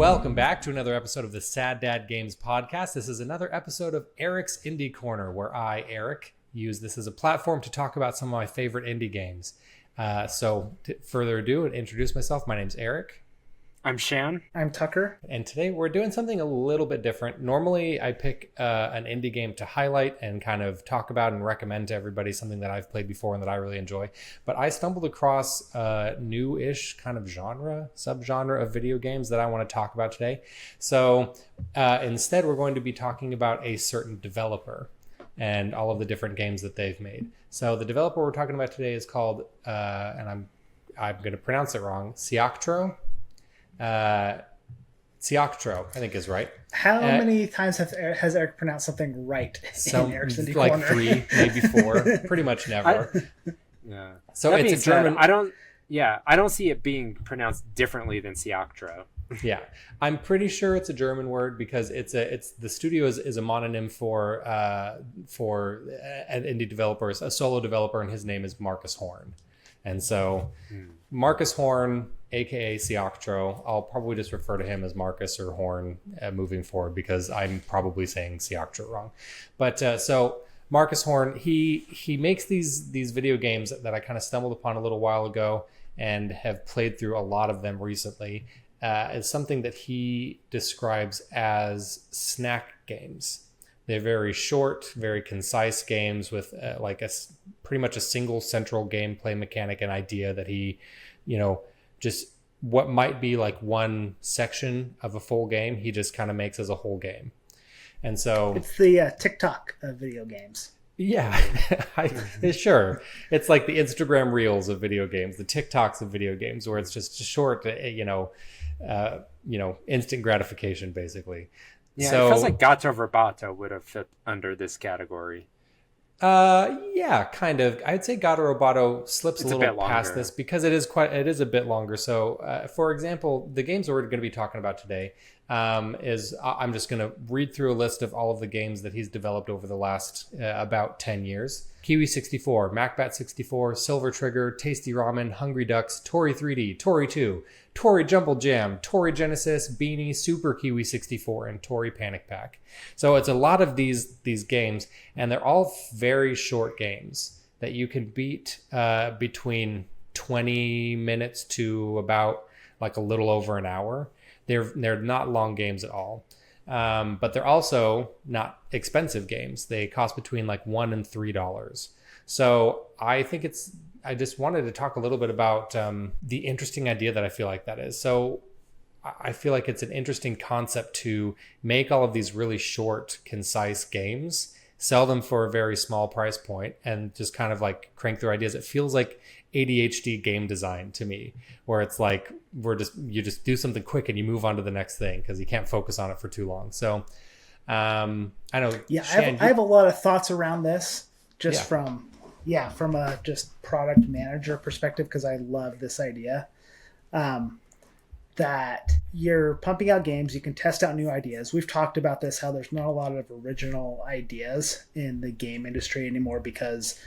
Welcome back to another episode of the Sad Dad Games podcast. This is another episode of Eric's Indie Corner, where I, Eric, use this as a platform to talk about some of my favorite indie games. So, further ado, introduce myself. My name's Eric. I'm Shan. I'm Tucker. And today we're doing something a little bit different. Normally, I pick an indie game to highlight and kind of talk about and recommend to everybody something that I've played before and that I really enjoy. But I stumbled across a new-ish kind of subgenre of video games that I want to talk about today. So instead, we're going to be talking about a certain developer and all of the different games that they've made. So the developer we're talking about today is called, and I'm going to pronounce it wrong, Siactro. Siactro, I think is right. How many times has Eric pronounced something right in Eric's Indie like Corner? 3, maybe 4, pretty much never. Yeah. So that it's a German. I don't see it being pronounced differently than Siactro. Yeah, I'm pretty sure it's a German word because the studio is a mononym for an indie developer, a solo developer, and his name is Marcus Horn. And so Marcus Horn, aka Siactro, I'll probably just refer to him as Marcus or Horn moving forward because I'm probably saying Siactro wrong. But so Marcus Horn, he makes these video games that I kind of stumbled upon a little while ago and have played through a lot of them recently. It's something that he describes as snack games. They're very short, very concise games with pretty much a single central gameplay mechanic and idea that he, just what might be like one section of a full game, he just kind of makes as a whole game. And so it's the TikTok of video games. Yeah, sure. It's like the Instagram reels of video games, the TikToks of video games, where it's just short, instant gratification, basically. Yeah, so, it feels like Gato Roboto would have fit under this category. Yeah, kind of. I'd say Gato Roboto slips a little past this because it is a bit longer. So, for example, the games that we're going to be talking about today I'm just going to read through a list of all of the games that he's developed over the last about 10 years. Kiwi 64, Macbat 64, Silver Trigger, Tasty Ramen, Hungry Ducks, Tori 3D, Tori 2, Tori Jumble Jam, Tori Genesis, Beanie, Super Kiwi 64, and Tori Panic Pack. So it's a lot of these games, and they're all very short games that you can beat between 20 minutes to about like a little over an hour. They're not long games at all. But they're also not expensive games. They cost between like $1 and $3. So I just wanted to talk a little bit about the interesting idea that I feel like that is. So I feel like it's an interesting concept to make all of these really short, concise games, sell them for a very small price point, and just kind of like crank through ideas. It feels like ADHD game design to me, where it's like you just do something quick and you move on to the next thing because you can't focus on it for too long. So I know. Yeah, Shan, I have a lot of thoughts around this from a just product manager perspective, because I love this idea that you're pumping out games, you can test out new ideas. We've talked about this, how there's not a lot of original ideas in the game industry anymore because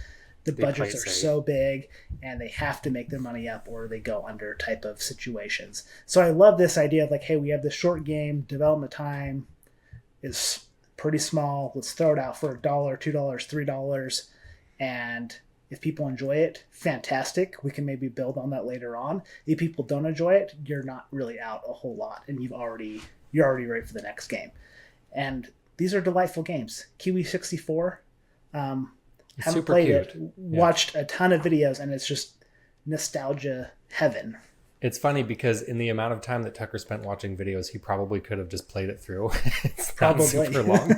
the budgets are so big and they have to make their money up or they go under type of situations. So I love this idea of like, hey, we have this short game, development time is pretty small. Let's throw it out for $1, $2, $3. And if people enjoy it, fantastic. We can maybe build on that later on. If people don't enjoy it, you're not really out a whole lot and you're already ready for the next game. And these are delightful games. Kiwi 64, haven't super played cute. it, watched a ton of videos, and it's just nostalgia heaven. It's funny because in the amount of time that Tucker spent watching videos, he probably could have just played it through. It's not super long.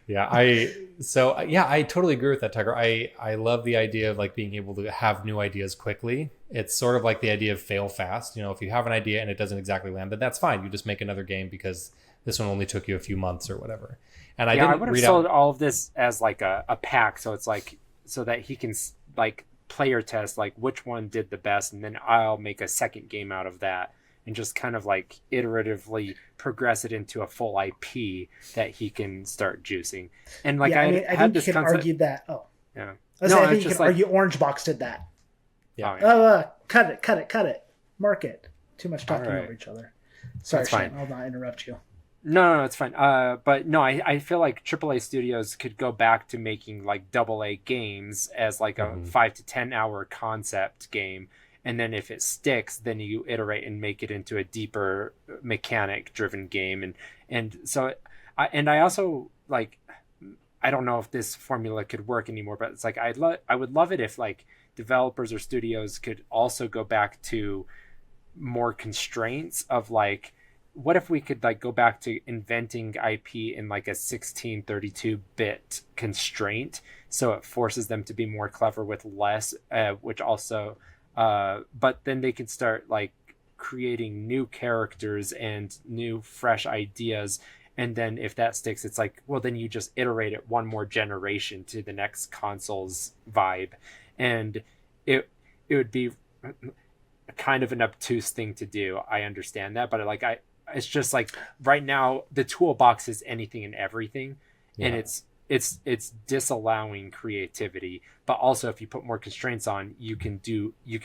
I totally agree with that, Tucker. I love the idea of like being able to have new ideas quickly. It's sort of like the idea of fail fast. If you have an idea and it doesn't exactly land, then that's fine. You just make another game because this one only took you a few months or whatever. And I would have sold all of this as like a pack, so it's like so that he can like player test like which one did the best, and then I'll make a second game out of that and just kind of like iteratively progress it into a full IP that he can start juicing. And like I think you can argue that. Oh, yeah. I think you can argue Orange Box did that. Yeah. Cut it. Mark it. Too much talking over each other. Sorry, Shane, I'll not interrupt you. No, it's fine. But no, I feel like AAA studios could go back to making like AA games as like a 5 to 10 hour concept game, and then if it sticks, then you iterate and make it into a deeper mechanic driven game, and so I also like, I don't know if this formula could work anymore, but it's like I would love it if like developers or studios could also go back to more constraints of like, what if we could like go back to inventing IP in like a 1632-bit constraint, so it forces them to be more clever with less, which also but then they can start like creating new characters and new fresh ideas, and then if that sticks, it's like, well, then you just iterate it one more generation to the next console's vibe, and it would be kind of an obtuse thing to do. I understand that, but like it's just like right now the toolbox is anything and everything, and it's disallowing creativity. But also, if you put more constraints on, you can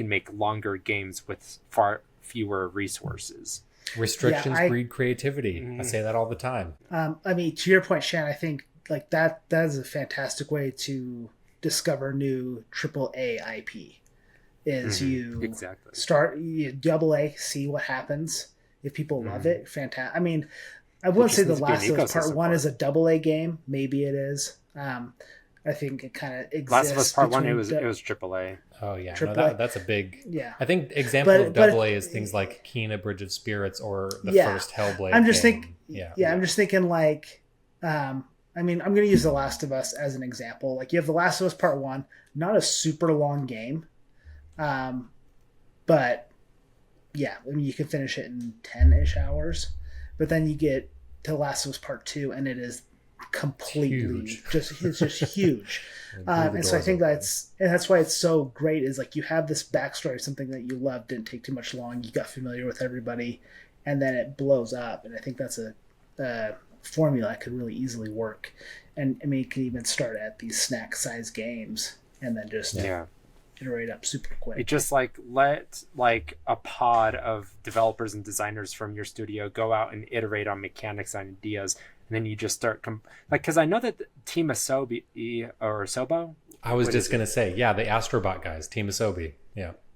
make longer games with far fewer resources. Restrictions breed creativity. I say that all the time. I mean, to your point, Shan, I think like that is a fantastic way to discover new AAA IP. Is you start AA, see what happens. If people love it, fantastic. I mean, I wouldn't say The Last of Us Part 1 is a AA game. Maybe it is. I think it kind of exists. Last of Us Part 1, it was AAA. Oh, yeah. No, that's a big... Yeah. I think example of AA is things like Kena Bridge of Spirits or the first Hellblade I'm just game. I'm just thinking like... I mean, I'm going to use The Last of Us as an example. Like, you have The Last of Us Part 1, not a super long game. But... yeah, I mean, you can finish it in 10-ish hours, but then you get to Last of Us Part 2, and it is completely it's just huge. And so I think that's why it's so great, is like you have this backstory, something that you loved, didn't take too much long, you got familiar with everybody, and then it blows up. And I think that's a formula that could really easily work. And I mean, you can even start at these snack size games and then just iterate up super quick. It just like let like a pod of developers and designers from your studio go out and iterate on mechanics and ideas, and then you just start like, because I know that Team Asobi or Asobo. I was just gonna say, the Astrobot guys, Team Asobi,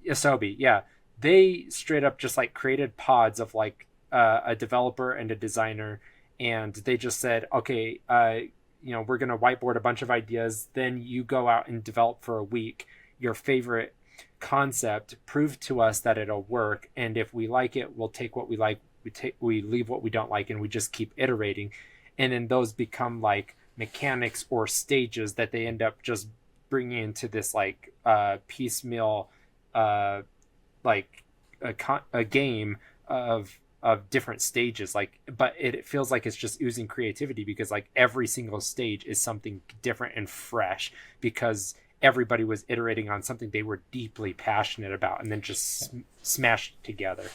Asobi, they straight up just like created pods of like a developer and a designer, and they just said, okay, we're gonna whiteboard a bunch of ideas, then you go out and develop for a week your favorite concept, prove to us that it'll work, and if we like it, we'll take what we like, we leave what we don't like, and we just keep iterating. And then those become like mechanics or stages that they end up just bringing into this like piecemeal like a game of different stages, like, but it feels like it's just oozing creativity, because like every single stage is something different and fresh, because everybody was iterating on something they were deeply passionate about and then just smashed together.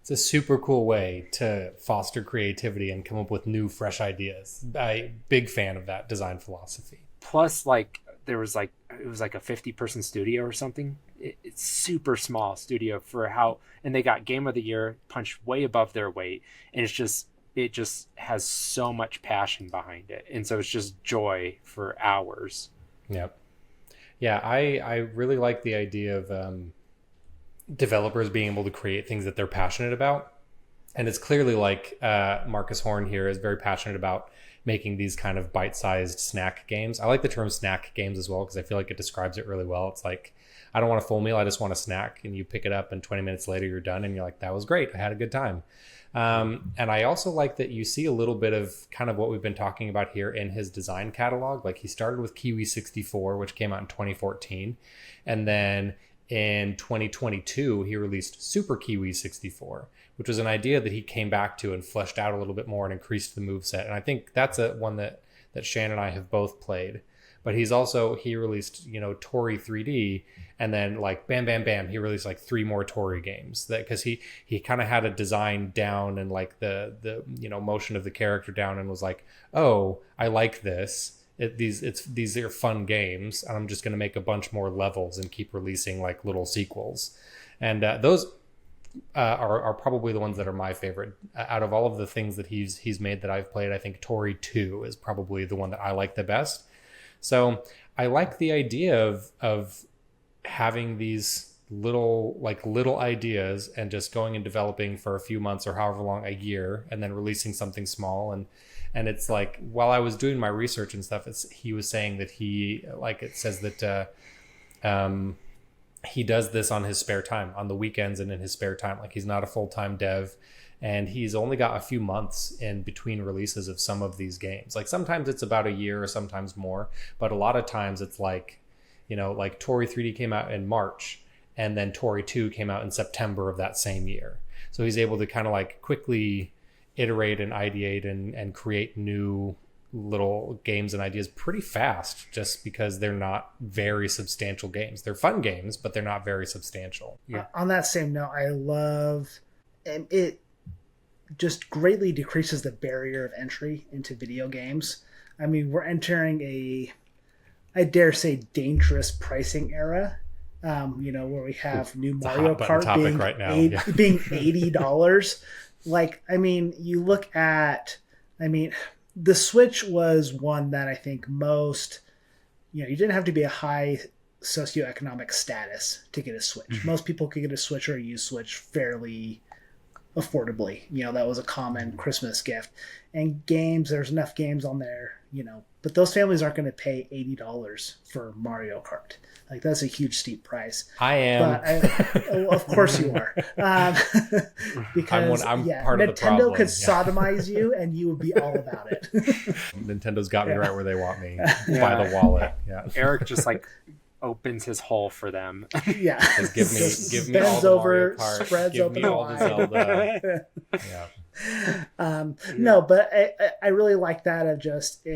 It's a super cool way to foster creativity and come up with new, fresh ideas. I'm a big fan of that design philosophy. Plus, like, it was like a 50-person studio or something. It's super small studio for how, and they got Game of the Year, punched way above their weight, and it just has so much passion behind it, and so it's just joy for hours. Yep. Yeah, I really like the idea of developers being able to create things that they're passionate about. And it's clearly like Marcus Horn here is very passionate about making these kind of bite-sized snack games. I like the term snack games as well, because I feel like it describes it really well. It's like, I don't want a full meal, I just want a snack. And you pick it up and 20 minutes later you're done and you're like, that was great, I had a good time. And I also like that you see a little bit of kind of what we've been talking about here in his design catalog. Like, he started with Kiwi 64, which came out in 2014. And then in 2022, he released Super Kiwi 64, which was an idea that he came back to and fleshed out a little bit more and increased the moveset. And I think that's one that Shan and I have both played. But he released, Tori 3D, and then like bam, bam, bam, he released like 3 more Tori games, that because he kind of had a design down and like the motion of the character down, and was like, oh, I like this. These are fun games, and I'm just going to make a bunch more levels and keep releasing like little sequels. And those are probably the ones that are my favorite. Out of all of the things that he's made that I've played, I think Tori 2 is probably the one that I like the best. So I like the idea of having these little ideas and just going and developing for a few months or however long, a year, and then releasing something small. And it's like, while I was doing my research and stuff, he was saying that it says that he does this on his spare time, on the weekends and in his spare time. Like, he's not a full-time dev, and he's only got a few months in between releases of some of these games. Like, sometimes it's about a year or sometimes more, but a lot of times it's like, like Tori 3D came out in March, and then Tori 2 came out in September of that same year. So he's able to kind of like quickly iterate and ideate and create new little games and ideas pretty fast, just because they're not very substantial games. They're fun games, but they're not very substantial. Yeah. On that same note, I love, and it just greatly decreases the barrier of entry into video games. I mean, we're entering I dare say, dangerous pricing era. Where we have new Mario Kart being right now. Being $80. Like, I mean, you look at, the Switch was one that I think most, you didn't have to be a high socioeconomic status to get a Switch. Mm-hmm. Most people could get a Switch or a used Switch fairly affordably. That was a common Christmas gift. And games, there's enough games on there, but those families aren't going to pay $80 for Mario Kart. Like, that's a huge, steep price. I am. But of course you are. Because I'm part of the problem. Nintendo could sodomize you and you would be all about it. Nintendo got me right where they want me, by the wallet. Yeah. Eric just opens his hole for them. Yeah. Give me all the Mario Kart. Spreads give open me all the Zelda. Yeah. No, but I really like that of just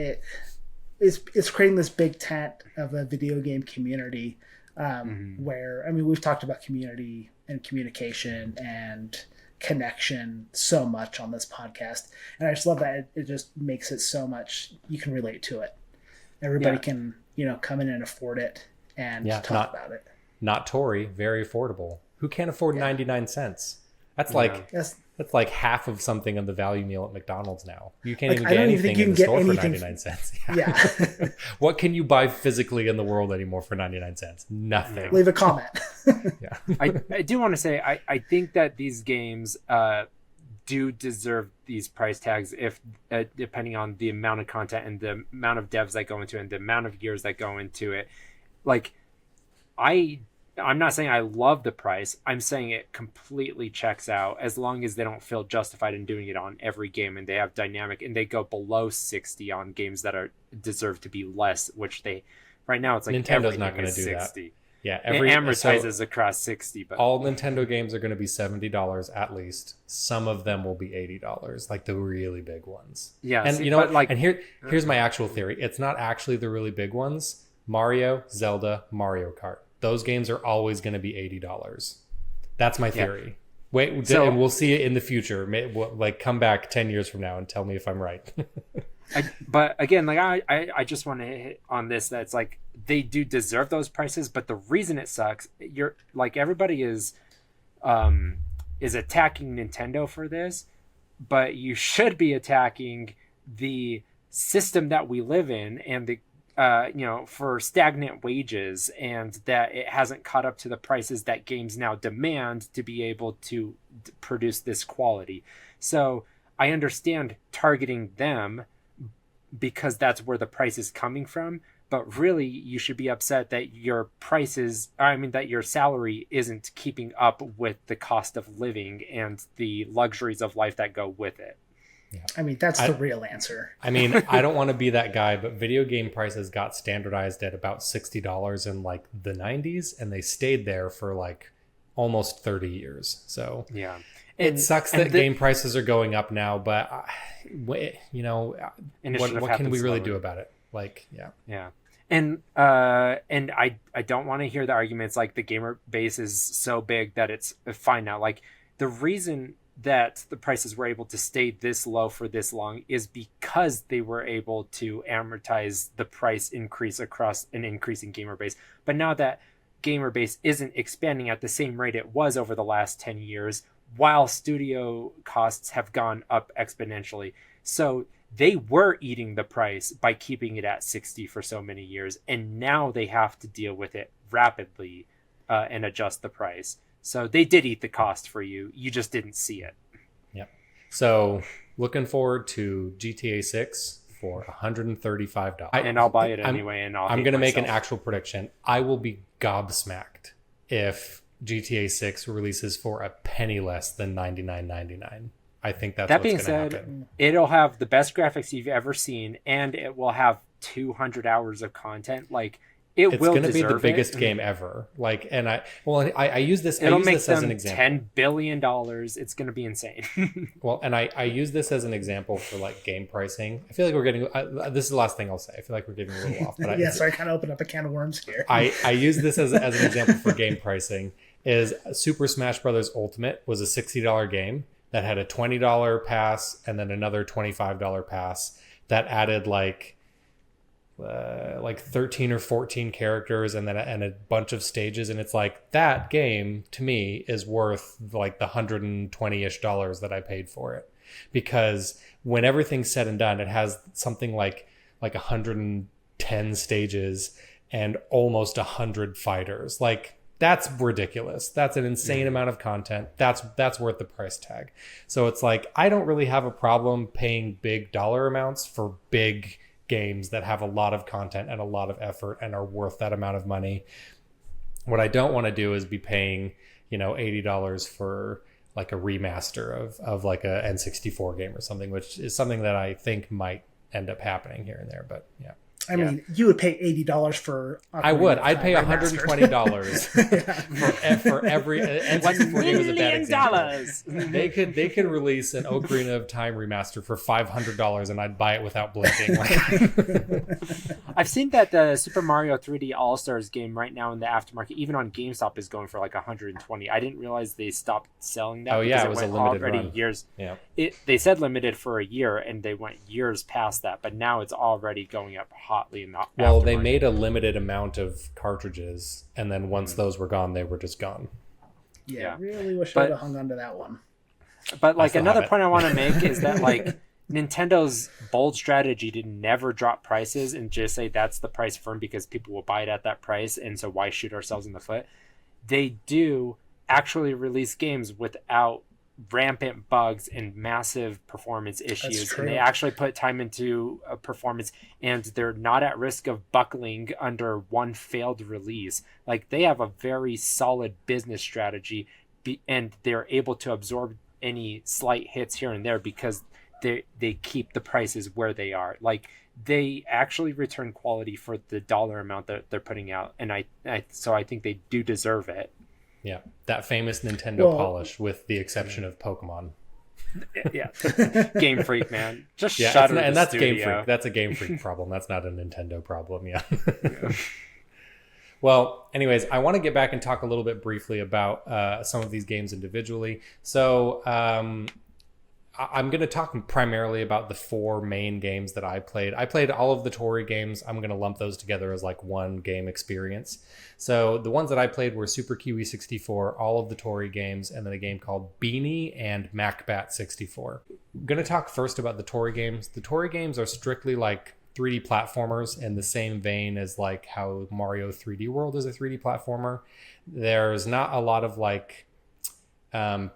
it's creating this big tent of a video game community where, we've talked about community and communication and connection so much on this podcast. And I just love that it just makes it so much, you can relate to it. Everybody can, come in and afford it and talk about it. Not Tori, very affordable. Who can't afford 99 cents? That's that's like half of something on the value meal at McDonald's now. You can't even get anything in the store for 99 cents. Yeah. What can you buy physically in the world anymore for 99 cents? Nothing. Leave a comment. Yeah. I do want to say, I think that these games do deserve these price tags if depending on the amount of content and the amount of devs that go into it and the amount of years that go into it. Like, I'm not saying I love the price. I'm saying it completely checks out as long as they don't feel justified in doing it on every game and they have dynamic and they go below 60 on games that deserve to be less, which right now it's like Nintendo's not going to do 60. That. Yeah, it amortizes across 60, but all Nintendo games are going to be $70 at least. Some of them will be $80, like the really big ones. Yeah, and and here's my actual theory. It's not actually the really big ones. Mario, Zelda, Mario Kart. Those games are always going to be $80. That's my theory. Yeah. And we'll see it in the future. Come back 10 years from now and tell me if I'm right. But again, I just want to hit on this, that it's like they do deserve those prices, but the reason it sucks, everybody is attacking Nintendo for this, but you should be attacking the system that we live in and the for stagnant wages, and that it hasn't caught up to the prices that games now demand to be able to produce this quality. So I understand targeting them because that's where the price is coming from, but really you should be upset that that your salary isn't keeping up with the cost of living and the luxuries of life that go with it. Yeah. That's the real answer. I don't want to be that guy, but video game prices got standardized at about $60 in the 90s, and they stayed there for almost 30 years. So yeah, it sucks that game prices are going up now, but what can we really do about it? Yeah. And I don't want to hear the arguments like the gamer base is so big that it's fine now. The reason that the prices were able to stay this low for this long is because they were able to amortize the price increase across an increasing gamer base. But now that gamer base isn't expanding at the same rate it was over the last 10 years, while studio costs have gone up exponentially. So they were eating the price by keeping it at 60 for so many years, and now they have to deal with it rapidly and adjust the price. So they did eat the cost for you. You just didn't see it. Yeah. So looking forward to GTA 6 for $135. And I'll buy it anyway. I'm going to make an actual prediction. I will be gobsmacked if GTA 6 releases for a penny less than $99.99. I think that's what's going to happen. It'll have the best graphics you've ever seen, and it will have 200 hours of content. Like, it's going to be the biggest game ever. Like, and I use this. It'll I use make this them as an example. $10 billion. It's going to be insane. Well, and I use this as an example for like game pricing. I feel like we're getting. This is the last thing I'll say. I feel like we're getting a little off. But yeah, so I kind of opened up a can of worms here. I use this as an example for game pricing. Is Super Smash Bros. Ultimate was a $60 game that had a $20 pass and then another $25 pass that added like 13 or 14 characters and then a bunch of stages, and it's like that game to me is worth like the $120-ish that I paid for it, because when everything's said and done, it has something like 110 stages and almost 100 fighters. Like, that's ridiculous. That's an insane amount of content. That's worth the price tag. So it's like, I don't really have a problem paying big dollar amounts for big games that have a lot of content and a lot of effort and are worth that amount of money. What I don't want to do is be paying, $80 for like a remaster of like a N64 game or something, which is something that I think might end up happening here and there. But yeah. I mean, you would pay $80 for. I would. I'd pay $120 for every. N64 game is a bad example. They could release an Ocarina of Time remaster for $500, and I'd buy it without blinking. I've seen that the Super Mario 3D All Stars game right now in the aftermarket, even on GameStop, is going for like $120. I didn't realize they stopped selling that. Oh yeah, it was a limited run. Years. Yeah. They said limited for a year, and they went years past that, but now it's already going up hotly in the Well, they made a limited amount of cartridges, and then once those were gone, they were just gone. Yeah. Really wish I would have hung on to that one. But like another point I want to make is that like Nintendo's bold strategy to never drop prices and just say that's the price firm because people will buy it at that price, and so why shoot ourselves in the foot? They do actually release games without rampant bugs and massive performance issues, and they actually put time into a performance, and they're not at risk of buckling under one failed release. Like, they have a very solid business strategy, and they're able to absorb any slight hits here and there because they keep the prices where they are. Like, they actually return quality for the dollar amount that they're putting out, and I think they do deserve it. Yeah, that famous Nintendo polish, with the exception of Pokemon. Yeah, Game Freak, man. Just shut it. And that's studio. Game Freak. That's a Game Freak problem. That's not a Nintendo problem. Yeah. Well, anyways, I want to get back and talk a little bit briefly about some of these games individually. So I'm going to talk primarily about the 4 main games that I played. I played all of the Tori games. I'm going to lump those together as like one game experience. So the ones that I played were Super Kiwi 64, all of the Tori games, and then a game called Beanie and Macbat 64. I'm going to talk first about the Tori games. The Tori games are strictly like 3D platformers in the same vein as like how Mario 3D World is a 3D platformer. There's not a lot of like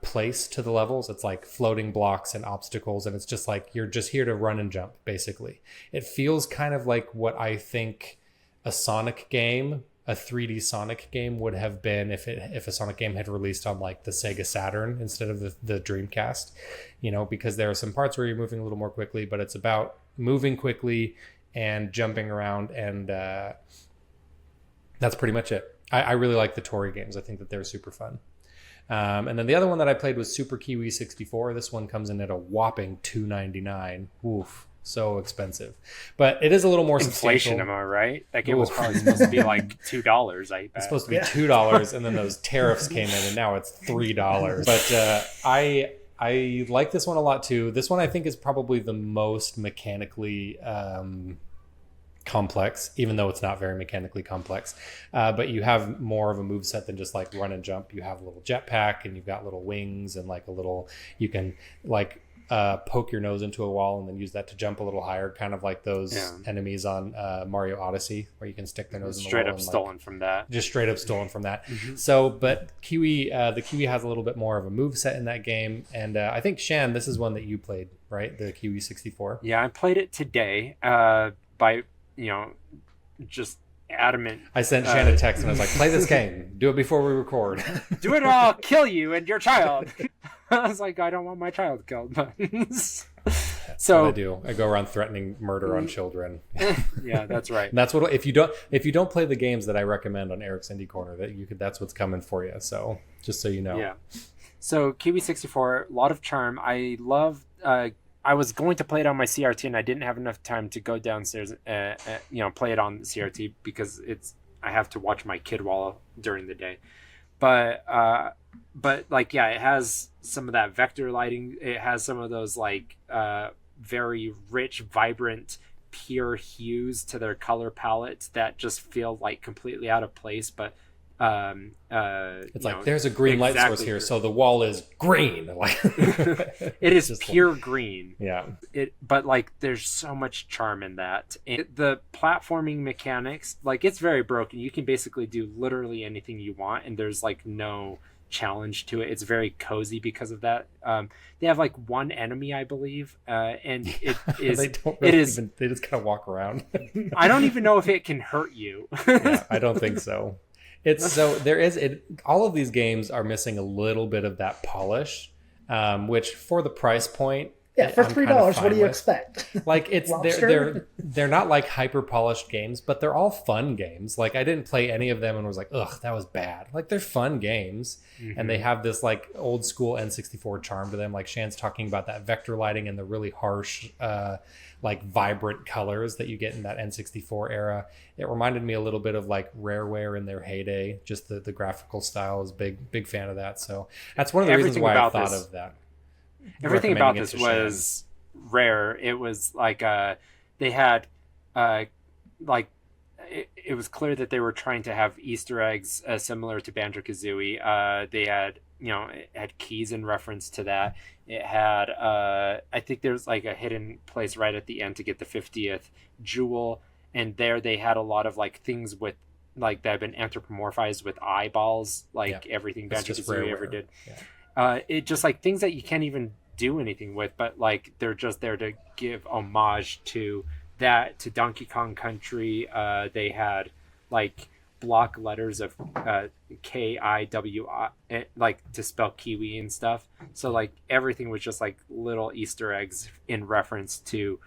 place to the levels. It's like floating blocks and obstacles, and it's just like you're just here to run and jump, basically. It feels kind of like what I think a Sonic game, a 3D Sonic game, would have been if a Sonic game had released on like the Sega Saturn instead of the Dreamcast, because there are some parts where you're moving a little more quickly, but it's about moving quickly and jumping around, and that's pretty much it. I really like the Tori games. I think that they're super fun. And then the other one that I played was Super Kiwi 64. This one comes in at a whopping $2.99. Oof, so expensive. But it is a little more inflation, substantial. Am I right? That game was probably supposed to be like $2, I bet. It's supposed to be $2, and then those tariffs came in, and now it's $3. But I like this one a lot, too. This one I think is probably the most mechanically complex, even though it's not very mechanically complex. But you have more of a move set than just like run and jump. You have a little jetpack, and you've got little wings, and like a little, you can like poke your nose into a wall and then use that to jump a little higher, kind of like those enemies on Mario Odyssey, where you can stick their nose in the wall. Straight up stolen from that. Just straight up stolen from that. So, but Kiwi, the Kiwi has a little bit more of a move set in that game, and I think Shan, this is one that you played, right? The Kiwi 64. Yeah, I played it today. By just adamant. I sent Shan a text and I was like, "Play this game. Do it before we record. Do it or I'll kill you and your child." I was like, I don't want my child killed. So what I do. I go around threatening murder on children. Yeah, that's right. And that's what if you don't play the games that I recommend on Eric's Indie Corner, that's what's coming for you. So just so you know. Yeah. So Kiwi 64, a lot of charm. I love. I was going to play it on my CRT, and I didn't have enough time to go downstairs, play it on the CRT because I have to watch my kid during the day. But like, yeah, it has some of that vector lighting. It has some of those like very rich, vibrant, pure hues to their color palette that just feel like completely out of place. But it's like there's a green light source here, so the wall is green. Like it is pure green. Yeah. But like there's so much charm in that. And the platforming mechanics, like it's very broken. You can basically do literally anything you want, and there's like no challenge to it. It's very cozy because of that. They have like one enemy, I believe, and it is they just kind of walk around. I don't even know if it can hurt you. Yeah, I don't think so. All of these games are missing a little bit of that polish, which for the price point, for $3, what do you expect? Like they're not like hyper polished games, but they're all fun games. Like I didn't play any of them and was like, ugh, that was bad. Like they're fun games, and they have this like old school N64 charm to them. Like Shan's talking about that vector lighting and the really harsh, like vibrant colors that you get in that N64 era. It reminded me a little bit of like Rareware in their heyday. Just the graphical style is big fan of that. So that's one of the reasons why I thought of that. Everything about this was rare. It was like they had like it was clear that they were trying to have Easter eggs similar to Banjo-Kazooie. They had it had keys in reference to that. It had I think there's like a hidden place right at the end to get the 50th jewel, and there they had a lot of like things with like that have been anthropomorphized with eyeballs, like everything Banjo-Kazooie ever did. It just like things that you can't even do anything with, but like they're just there to give homage to that, to Donkey Kong Country. They had like block letters of KIWI, like to spell kiwi and stuff. So like everything was just like little Easter eggs in reference to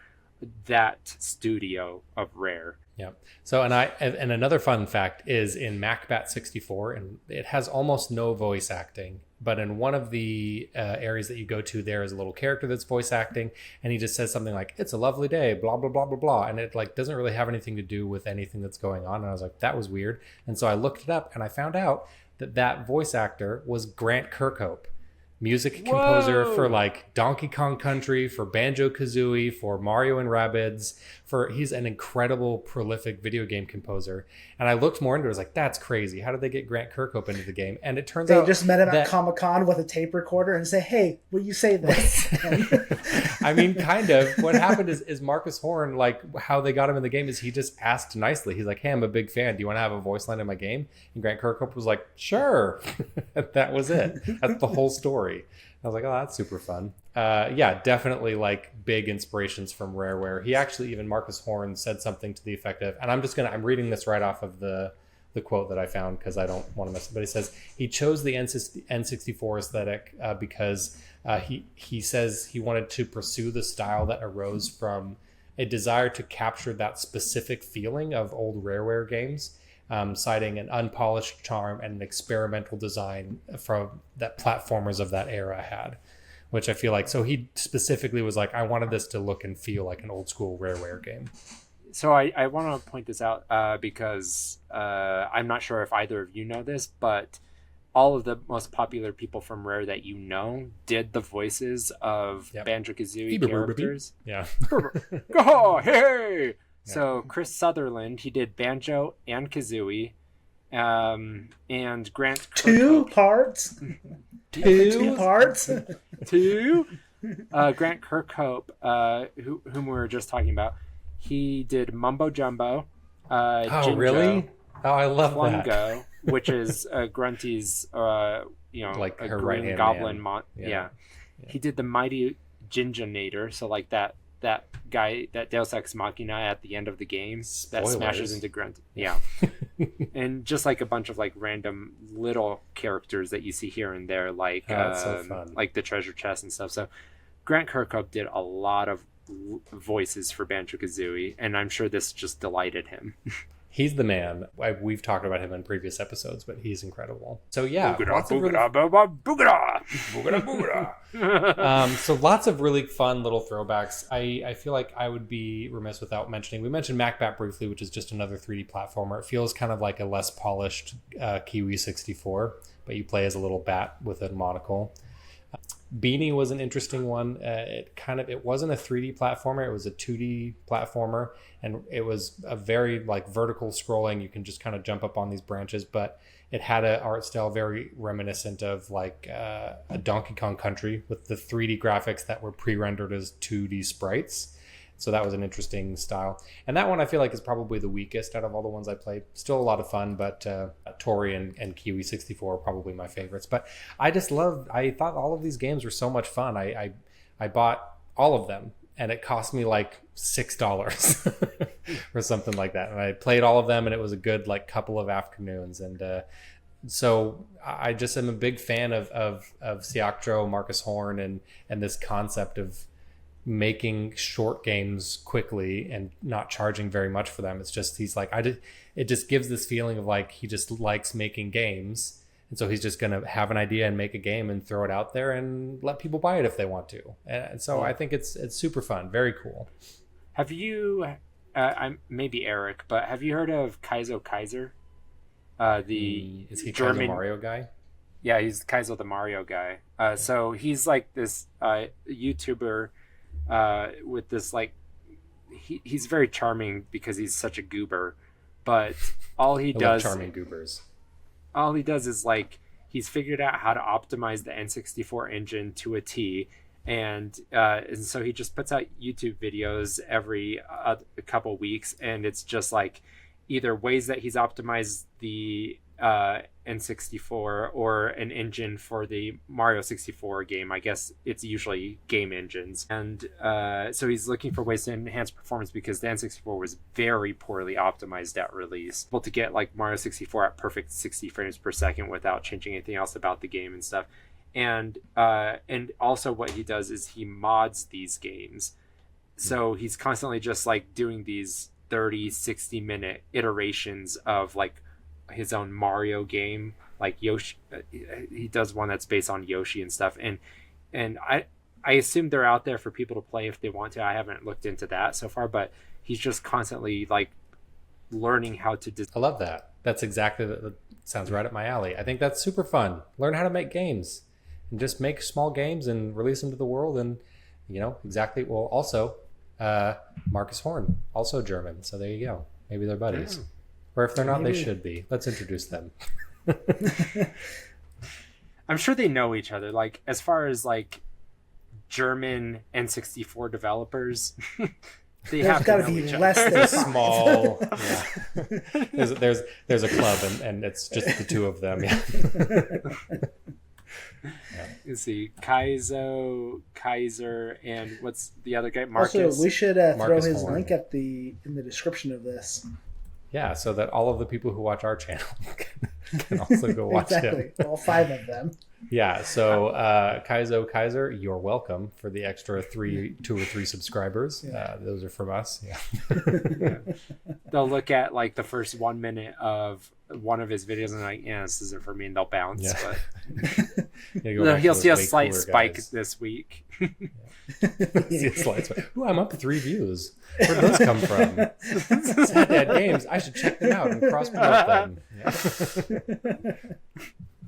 that studio of Rare. Yeah. So and another fun fact is in Macbat 64, and it has almost no voice acting, but in one of the areas that you go to, there is a little character that's voice acting, and he just says something like, "It's a lovely day, blah blah blah blah blah," and it like doesn't really have anything to do with anything that's going on. And I was like, that was weird, and so I looked it up, and I found out that voice actor was Grant Kirkhope, music composer for like Donkey Kong Country, for Banjo-Kazooie, for Mario and Rabbids. He's an incredible, prolific video game composer. And I looked more into it. I was like, that's crazy. How did they get Grant Kirkhope into the game? And it turns out they just met him at Comic-Con with a tape recorder and say, "Hey, will you say this?" I mean, kind of. What happened is Marcus Horn, like how they got him in the game is he just asked nicely. He's like, "Hey, I'm a big fan. Do you want to have a voice line in my game?" And Grant Kirkhope was like, "Sure." That was it. That's the whole story. I was like, oh, that's super fun. Yeah, definitely like big inspirations from Rareware. He actually, even Marcus Horn said something to the effect of, and I'm reading this right off of the quote that I found because I don't want to miss it, but he says he chose the N64 aesthetic because he says he wanted to pursue the style that arose from a desire to capture that specific feeling of old Rareware games. Citing an unpolished charm and an experimental design from that platformers of that era had, which I feel like, so he specifically was like, I wanted this to look and feel like an old school Rareware game. So I want to point this out because I'm not sure if either of you know this, but all of the most popular people from Rare that you know did the voices of Banjo-Kazooie characters. Yeah. Oh, hey! So Chris Sutherland, he did Banjo and Kazooie, and Grant Kirkhope. Two parts. Grant Kirkhope, whom we were just talking about, he did Mumbo Jumbo. Jinjo, really? Oh, I love Flungo, that. Which is Grunty's, like a her green right-hand goblin. man. Yeah. He did the Mighty Ginjonator, so like that guy, that Deus Ex Machina at the end of the game that smashes into Grunt. Yeah. And just like a bunch of like random little characters that you see here and there, like so fun. Like the treasure chest and stuff. So Grant Kirkhope did a lot of voices for Banjo-Kazooie, and I'm sure this just delighted him. He's the man. We've talked about him in previous episodes, but he's incredible. So yeah, So lots of really fun little throwbacks. I feel like I would be remiss without mentioning. We mentioned Macbat briefly, which is just another 3D platformer. It feels kind of like a less polished Kiwi 64, but you play as a little bat with a monocle. Beanie was an interesting one. It wasn't a 3D platformer. It was a 2D platformer, and it was a very like vertical scrolling. You can just kind of jump up on these branches, but it had an art style very reminiscent of like a Donkey Kong Country with the 3D graphics that were pre-rendered as 2D sprites. So that was an interesting style. And that one I feel like is probably the weakest out of all the ones I played. Still a lot of fun, but Tori and Kiwi 64 are probably my favorites. But I thought all of these games were so much fun. I bought all of them, and it cost me like $6 or something like that. And I played all of them, and it was a good like couple of afternoons. And so I just am a big fan of Siactro, Marcus Horn, and this concept of making short games quickly and not charging very much for them. It's just it just gives this feeling of like he just likes making games, and so he's just gonna have an idea and make a game and throw it out there and let people buy it if they want to. And so I think it's super fun, very cool. Have you I'm maybe Eric, but have you heard of Kaiser? Is he German Mario guy? Yeah, he's Kaizo the Mario guy. So he's like this YouTuber with this like he's very charming because he's such a goober, but all he does charming goobers. All he does is like he's figured out how to optimize the N64 engine to a T, and so he just puts out YouTube videos every a couple weeks, and it's just like either ways that he's optimized the N64 or an engine for the Mario 64 game. I guess it's usually game engines, and so he's looking for ways to enhance performance because the N64 was very poorly optimized at release. Able to get like Mario 64 at perfect 60 frames per second without changing anything else about the game and stuff. And also what he does is he mods these games, so he's constantly just like doing these 30-60 minute iterations of like his own Mario game, like Yoshi. He does one that's based on Yoshi and stuff, and I assume they're out there for people to play if they want to. I haven't looked into that so far, but he's just constantly like learning how to I love that. That's exactly that sounds right up my alley. I think that's super fun. Learn how to make games and just make small games and release them to the world. And exactly. Well, also Marcus Horn, also German, so there you go. Maybe they're buddies. Or if they're not, they should be. Let's introduce them. I'm sure they know each other. Like, as far as like German N64 developers, there's got to be less than small. Yeah. There's a club, and it's just the two of them. Yeah. Let's see, Kaizo, Kaiser, and what's the other guy? Marcus. Also, we should throw his link in the description of this. Yeah, so that all of the people who watch our channel can also go watch him. All 5 of them. Yeah, so Kaiser, you're welcome for the extra 2 or 3 subscribers. Yeah. Those are from us. Yeah. They'll look at like the first 1 minute of one of his videos and like, yeah, this isn't for me, and they'll bounce. Yeah. But he'll see a slight spike this week. See a slight spike. Ooh, I'm up 3 views. Where did those come from? Sad Dad Games. I should check them out and cross promote them. Yeah.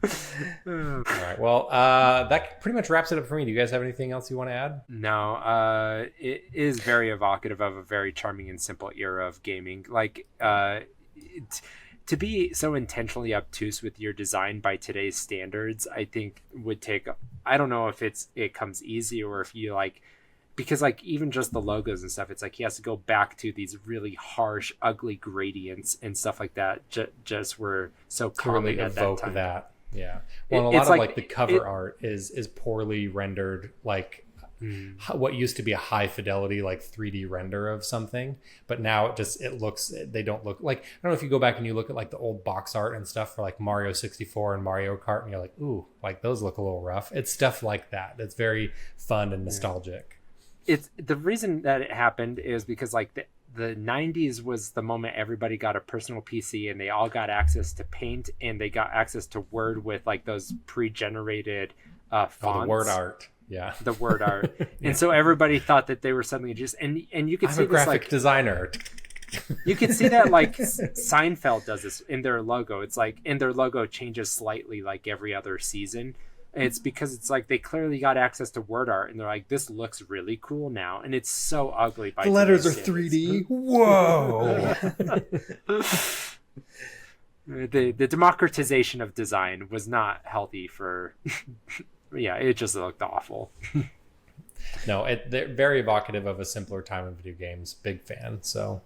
All right. Well, that pretty much wraps it up for me. Do you guys have anything else you want to add? No. It is very evocative of a very charming and simple era of gaming. Like, to be so intentionally obtuse with your design by today's standards, I think would take. I don't know if it comes easy or if you like. Because like even just the logos and stuff, it's like he has to go back to these really harsh, ugly gradients and stuff like that. Just were so common really at that time. That. Yeah. Well, a lot of like the cover art is poorly rendered, like what used to be a high fidelity like 3D render of something, but now they don't look like. I don't know if you go back and you look at like the old box art and stuff for like Mario 64 and Mario Kart, and you're like, ooh, like those look a little rough. It's stuff like that that's very fun and nostalgic. It's the reason that it happened is because like the 90s was the moment everybody got a personal PC and they all got access to Paint and they got access to Word with like those pre-generated fonts. Oh, the word art. Yeah. The word art. Yeah. And so everybody thought that they were suddenly just and you could see this graphic like designer. You can see that like Seinfeld does this in their logo. It's like and their logo changes slightly like every other season. It's because it's like they clearly got access to word art and they're like, this looks really cool now. And it's so ugly. The letters are 3D. Whoa. the democratization of design was not healthy for... yeah, it just looked awful. No, they're very evocative of a simpler time in video games. Big fan. So...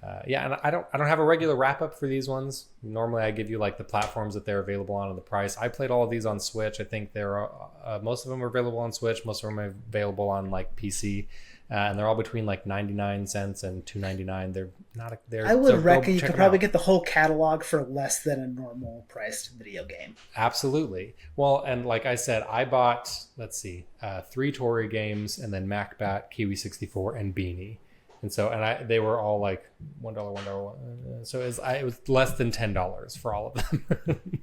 and I don't have a regular wrap up for these ones. Normally I give you like the platforms that they're available on and the price. I played all of these on Switch. I think they're most of them are available on Switch. Most of them are available on like PC, and they're all between like 99 cents and $2.99. They're not. I would reckon you could probably get the whole catalog for less than a normal priced video game. Absolutely. Well, and like I said, I bought 3 Tori games and then Macbat, Kiwi 64, and Beanie. And so, they were all like $1. So it was less than $10 for all of them.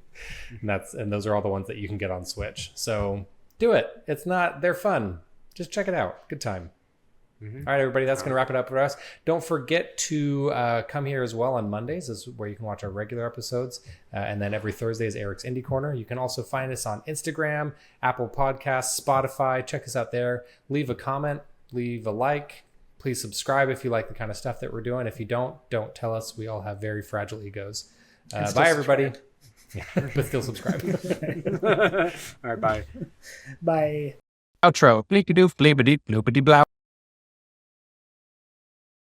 and those are all the ones that you can get on Switch. So do it. They're fun. Just check it out. Good time. Mm-hmm. All right, everybody, that's going to wrap it up for us. Don't forget to come here as well on Mondays, is where you can watch our regular episodes. And then every Thursday is Eric's Indie Corner. You can also find us on Instagram, Apple Podcasts, Spotify. Check us out there. Leave a comment, leave a like. Please subscribe if you like the kind of stuff that we're doing. If you don't tell us. We all have very fragile egos. Bye, everybody. But still subscribe. All right, bye. Bye. Outro. Bleepy-doof, bleepity, bloopity, blow.